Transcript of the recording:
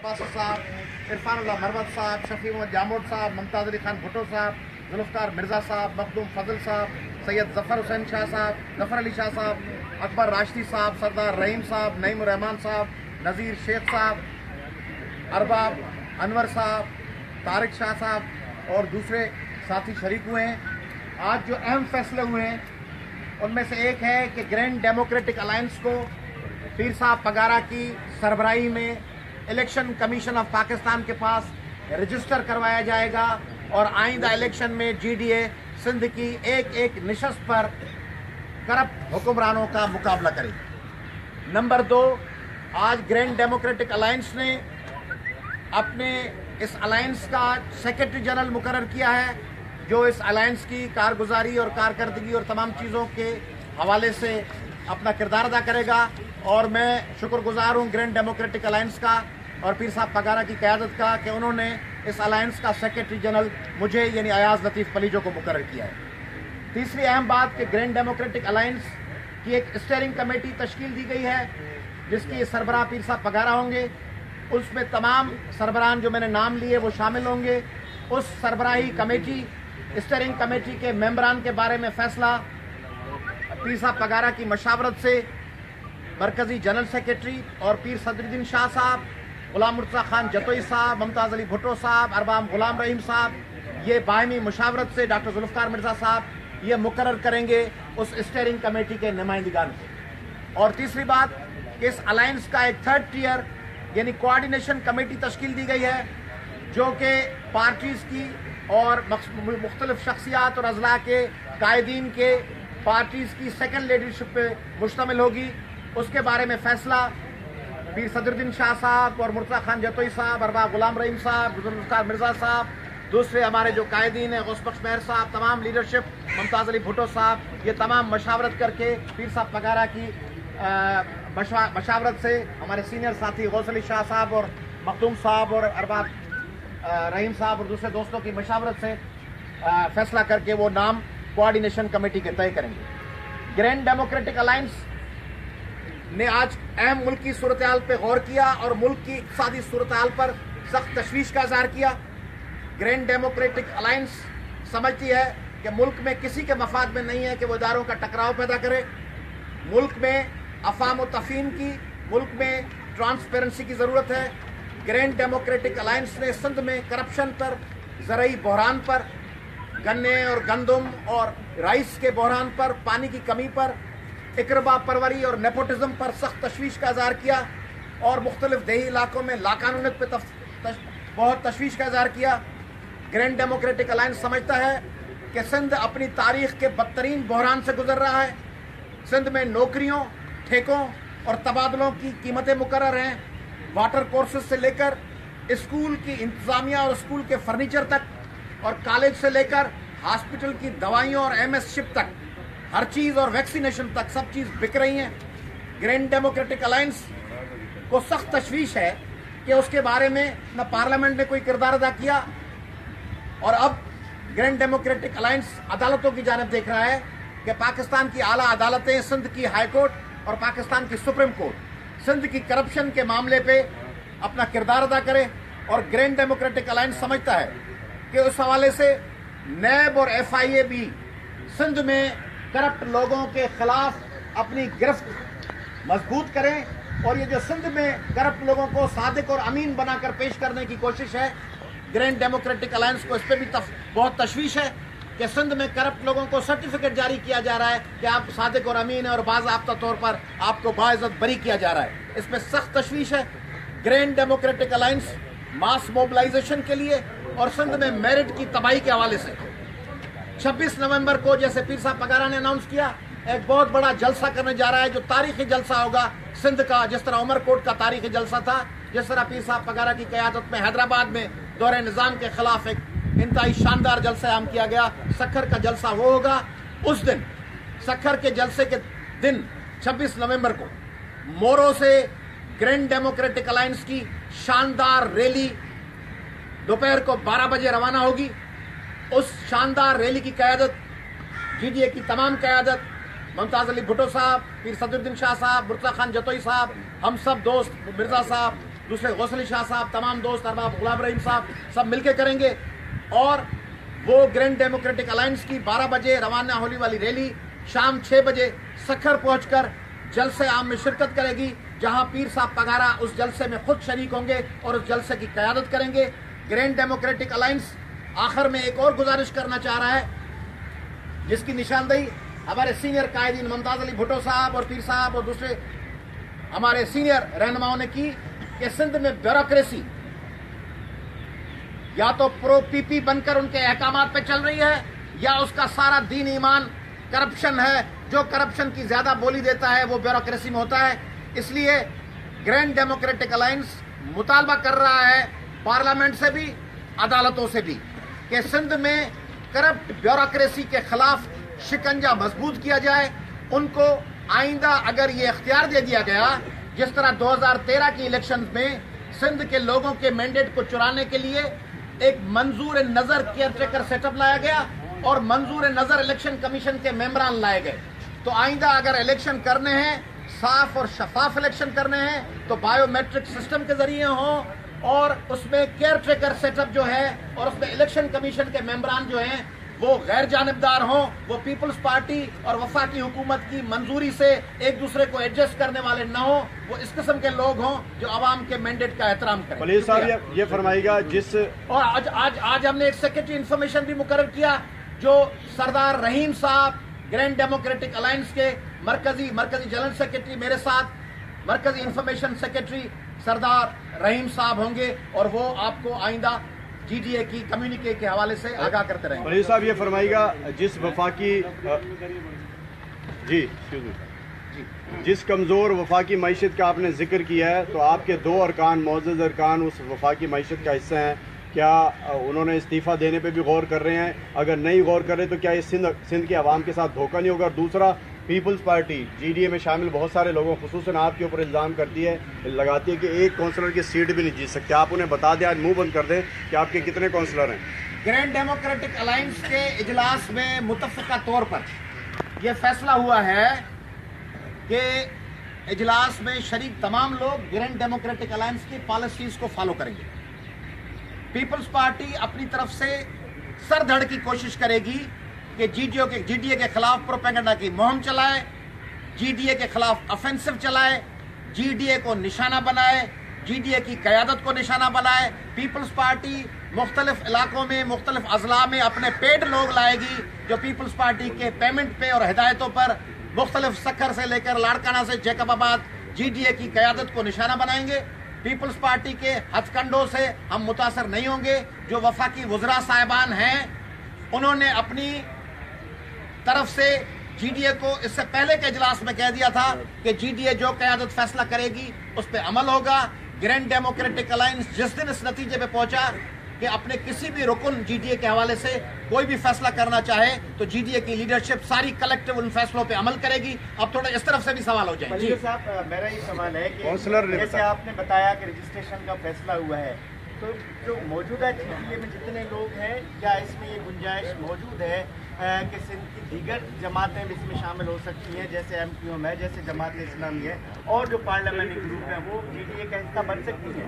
फासिल साहब, इरफानुल्लाह मरवत साहब, शफी मोहम्मद जामोद साहब, मुमताज़ अली खान भुट्टो साहब, जुल्फ़िकार मिर्ज़ा साहब, मखदूम फजल साहब, सैयद ज़फ़र हुसैन शाह साहब, ज़फ़र अली शाह साहब, अकबर राशिदी साहब, सरदार रहीम साहब, नईम रहमान साहब, नज़ीर शेख साहब, अरबाब अनवर साहब, तारिक शाह साहब और दूसरे साथी शरीक हुए हैं। आज जो अहम फैसले हुए हैं उनमें से एक है कि ग्रैंड डेमोक्रेटिक अलायंस को पीर साहब पगारा की सरबराही में इलेक्शन कमीशन ऑफ पाकिस्तान के पास रजिस्टर करवाया जाएगा और आइंदा इलेक्शन में GDA सिंध की एक एक निशस्त पर करप्ट हुक्मरानों का मुकाबला करेगी। नंबर 2, आज ग्रैंड डेमोक्रेटिक अलायंस ने अपने इस अलायंस का सेक्रेटरी जनरल मुकर्रर किया है, जो इस अलायंस की कारगुजारी और कारकर्दगी और तमाम चीज़ों के हवाले से अपना किरदार अदा करेगा। और मैं शुक्रगुजार हूँ ग्रैंड डेमोक्रेटिक अलायंस का और पीर साहब पगारा की क़यादत का कि उन्होंने इस अलायंस का सेक्रेटरी जनरल मुझे यानी अयाज लतीफ़ पलीजो को मुकर्रर किया है। तीसरी अहम बात कि ग्रैंड डेमोक्रेटिक अलायंस की एक स्टीयरिंग कमेटी तश्कील दी गई है जिसकी सरबराह पीर साहब पगारा होंगे। उसमें तमाम सरबराहान जो मैंने नाम लिए वो शामिल होंगे। उस सरबराही कमेटी स्टीयरिंग कमेटी के मेंबरान के बारे में फैसला पीर साहब पगारा की मशावरत से मरकजी जनरल सेक्रेटरी और पीर सदरुद्दीन शाह साहब, गुलाम मुर्तज़ा खान जतोई साहब, मुमताज़ अली भुट्टो साहब, अरबाब गुलाम रहीम साहब, ये बाहमी मुशावरत से डॉक्टर जुल्फ़िकार मिर्ज़ा साहब ये मुकर्रर करेंगे उस स्टीयरिंग कमेटी के नुमाइंदगान को। और तीसरी बात कि इस अलायंस का एक थर्ड टियर यानी कोऑर्डिनेशन कमेटी तश्कील दी गई है जो कि पार्टीज़ की और मुख्तलिफ शख्सियात और अजला के कायदीन के पार्टीज़ की सेकंड लीडरशिप पे मुश्तमिल होगी। उसके बारे में फ़ैसला पीर सदरुद्दीन शाह साहब और मुर्तज़ा खान जतोई साहब, अरबाब गुलाम रहीम साहब, जुल्फ़िकार मिर्ज़ा साहब, दूसरे हमारे जो कायदीन हैं गौस बख्श मेहर साहब, तमाम लीडरशिप, मुमताज़ अली भुट्टो साहब, ये तमाम मशावरत करके पीर साहब पगारा की मशावरत से हमारे सीनियर साथी गौस अली शाह साहब और मखदूम साहब और अरबाब रहीम साहब और दूसरे दोस्तों की मशावरत से फैसला करके वो नाम कोऑर्डिनेशन कमेटी के तय करेंगे। ग्रैंड डेमोक्रेटिक अलायंस ने आज अहम मुल्क की सूरत हाल पर गौर किया और मुल्क की इक़्तिसादी सूरत हाल पर सख्त तशवीश का इज़हार किया। ग्रैंड डेमोक्रेटिक अलायंस समझती है कि मुल्क में किसी के मफाद में नहीं है कि वो इदारों का टकराव पैदा करे। मुल्क में अफ़ाम व तफ़हीम की, मुल्क में ट्रांसपेरेंसी की ज़रूरत है। ग्रैंड डेमोक्रेटिक अलायंस ने सिंध में करप्शन पर, ज़रई बहरान पर, गन्ने और गंदम और राइस के बहरान पर, पानी की कमी पर, इकरबा परवरी और नेपोटिज्म पर सख्त तशवीश का इज़हार किया और मुख्तलिफ देही इलाकों में लाकानूनियत पर बहुत तशवीश का इज़हार किया। ग्रैंड डेमोक्रेटिक अलायंस समझता है कि सिंध अपनी तारीख के बदतरीन बहरान से गुजर रहा है। सिंध में नौकरियों, ठेकों और तबादलों की कीमतें मुकर्रर हैं। वाटर कोर्सेज से लेकर स्कूल की इंतज़ामिया और स्कूल के फर्नीचर तक और कॉलेज से लेकर हॉस्पिटल की दवाइयों और MS-शिप तक हर चीज़ और वैक्सीनेशन तक सब चीज़ बिक रही हैं। ग्रैंड डेमोक्रेटिक अलायंस को सख्त तशवीश है कि उसके बारे में न पार्लियामेंट ने कोई किरदार अदा किया और अब ग्रैंड डेमोक्रेटिक अलायंस अदालतों की जानिब देख रहा है कि पाकिस्तान की आला अदालतें, सिंध की हाई कोर्ट और पाकिस्तान की सुप्रीम कोर्ट सिंध की करप्शन के मामले पे अपना किरदार अदा करे। और ग्रैंड डेमोक्रेटिक अलायंस समझता है कि उस हवाले से नैब और FIA भी सिंध में करप्ट लोगों के खिलाफ अपनी गिरफ्त मजबूत करें। और ये जो सिंध में करप्ट लोगों को सादिक और अमीन बनाकर पेश करने की कोशिश है, ग्रैंड डेमोक्रेटिक अलायंस को इस पर भी बहुत तशवीश है कि सिंध में करप्ट लोगों को सर्टिफिकेट जारी किया जा रहा है कि आप सादिक और अमीन हैं और बाज़ाब्ता तौर पर आपको बाइज़्ज़त बरी किया जा रहा है। इस पर सख्त तशवीश है। ग्रैंड डेमोक्रेटिक अलायंस मास मोबिलाइजेशन के लिए और सिंध में मेरिट की तबाही के हवाले से 26 नवंबर को, जैसे पीर साहब पगारा ने अनाउंस किया, एक बहुत बड़ा जलसा करने जा रहा है जो तारीखी जलसा होगा सिंध का। जिस तरह उमरकोट का तारीखी जलसा था, जिस तरह पीर साहब पगारा की क़यादत में हैदराबाद में दौरे निज़ाम के खिलाफ एक इंतहाई शानदार जलसा आम किया गया, सक्खर का जलसा वो होगा। उस दिन सक्खर के जलसे के दिन 26 नवंबर को मोरो से ग्रैंड डेमोक्रेटिक अलायंस की शानदार रैली दोपहर को 12 बजे रवाना होगी। उस शानदार रैली की क़यादत, GDA की तमाम क़यादत, मुमताज़ अली भुट्टो साहब, पीर सदरुद्दीन शाह साहब, मुर्तज़ा खान जतोई साहब, हम सब दोस्त, मिर्ज़ा साहब, दूसरे गौस अली शाह साहब, तमाम दोस्त अरबाब गुलाम रहीम साहब सब मिलके करेंगे। और वो ग्रैंड डेमोक्रेटिक अलायंस की 12 बजे रवाना होने वाली रैली शाम 6 बजे सखर पहुंचकर जलसे आम में शिरकत करेगी, जहां पीर साहब पगारा उस जलसे में खुद शरीक होंगे और उस जलसे की क़यादत करेंगे। ग्रैंड डेमोक्रेटिक अलायंस आखिर में एक और गुजारिश करना चाह रहा है, जिसकी निशानदेही हमारे सीनियर कायदीन मुमताज अली भुट्टो साहब और पीर साहब और दूसरे हमारे सीनियर रहनुमाओं ने की कि सिंध में ब्यूरोक्रेसी या तो प्रो पीपी बनकर उनके अहकामात पे चल रही है, या उसका सारा दीन ईमान करप्शन है। जो करप्शन की ज्यादा बोली देता है वो ब्यूरोक्रेसी में होता है। इसलिए ग्रैंड डेमोक्रेटिक अलायंस मुतालबा कर रहा है पार्लियामेंट से भी, अदालतों से भी, कि सिंध में करप्ट ब्यूरोक्रेसी के खिलाफ शिकंजा मजबूत किया जाए। उनको आइंदा अगर ये इख्तियार दे दिया गया, जिस तरह 2013 की इलेक्शन में सिंध के लोगों के मैंडेट को चुराने के लिए एक मंजूर नजर केयर टेकर सेटअप लाया गया और मंजूर नजर इलेक्शन कमीशन के मेंबरान लाए गए, तो आइंदा अगर इलेक्शन करने हैं, साफ और शफाफ इलेक्शन करने हैं, तो बायोमेट्रिक सिस्टम के जरिए हों और उसमें केयर टेकर सेटअप जो है और उसमें इलेक्शन कमीशन के मेंबरान जो हैं वो गैर जानिबदार हों, वो पीपल्स पार्टी और वफाकी हुकूमत की मंजूरी से एक दूसरे को एडजस्ट करने वाले न हो, वो इस किस्म के लोग हों जो आवाम के मैंडेट का एहतराम करें। वली साहब ये फरमाइएगा जिस और आज हमने एक सेक्रेटरी इंफॉर्मेशन भी मुकर्रर किया, जो सरदार रहीम साहब ग्रैंड डेमोक्रेटिक अलायंस के मरकजी जनरल सेक्रेटरी, मेरे साथ मरकजी इंफॉर्मेशन सेक्रेटरी सरदार रहीम साहब होंगे और वो आपको आइंदा जीडीए की कम्युनिके के हवाले से आगाह करते रहेंगे। वली साहब ये फरमाइएगा जिस कमज़ोर वफाकी मईशत का आपने जिक्र किया है, तो आपके 2 अरकान मोअज़्ज़ज़ अरकान उस वफाकी मईशत का हिस्सा हैं, क्या उन्होंने इस्तीफ़ा देने पे भी गौर कर रहे हैं? अगर नहीं गौर कर रहे तो क्या ये सिंध के अवाम के साथ धोखा नहीं होगा? और दूसरा, पीपल्स पार्टी जीडीए में शामिल बहुत सारे लोगों, खुसूसन आपके ऊपर इल्ज़ाम करती है, लगाती है कि एक काउंसलर की सीट भी नहीं जीत सकते। आप उन्हें बता दें, आज मुंह बंद कर दें कि आपके कितने काउंसलर हैं। ग्रैंड डेमोक्रेटिक अलायंस के इजलास में मुतफ़क़ा तौर पर यह फैसला हुआ है कि इजलास में शरीक तमाम लोग ग्रैंड डेमोक्रेटिक अलायंस की पॉलिसीज को फॉलो करेंगे। पीपल्स पार्टी अपनी तरफ से सर धड़ की कोशिश करेगी कि जीडीए के खिलाफ प्रोपेगेंडा की मुहिम चलाए, जीडीए के खिलाफ ऑफेंसिव चलाए, जीडीए को निशाना बनाए, जीडीए की क़यादत को निशाना बनाए। पीपल्स पार्टी मुख्तलिफ इलाकों में, मुख्तलिफ अजला में अपने पेड लोग लाएगी जो पीपल्स पार्टी के पेमेंट पे और हिदायतों पर मुख्तलिफ सखर से लेकर लाड़काना से जैकबाबाद जीडीए की क़यादत को निशाना बनाएंगे। पीपल्स पार्टी के हथकंडों से हम मुतासर नहीं होंगे। जो वफाकी वज़रा साहिबान हैं, उन्होंने अपनी तरफ से जीडीए को इससे पहले के इजलास में कह दिया था कि जीडीए जो क़यादत फैसला करेगी उस पर अमल होगा। ग्रैंड डेमोक्रेटिक अलायंस जिस दिन इस नतीजे पे पहुंचा कि अपने किसी भी रुकन जीडीए के हवाले से कोई भी फैसला करना चाहे तो जीडीए की लीडरशिप सारी कलेक्टिव उन फैसलों पे अमल करेगी। अब थोड़ा इस तरफ से भी सवाल हो जाए। जी साहब, मेरा ये सवाल है कि जैसे आपने बताया कि रजिस्ट्रेशन का फैसला हुआ है, तो जो मौजूदा जीडीए में जितने लोग हैं, क्या इसमें ये गुंजाइश मौजूद है कि सिंध की दीगर जमातें भी इसमें शामिल हो सकती हैं, जैसे एमक्यूएम है, जैसे जमात इस्लामी है, और जो पार्लियामेंट्री ग्रुप है वो जीडीए का हिस्सा बन सकती है?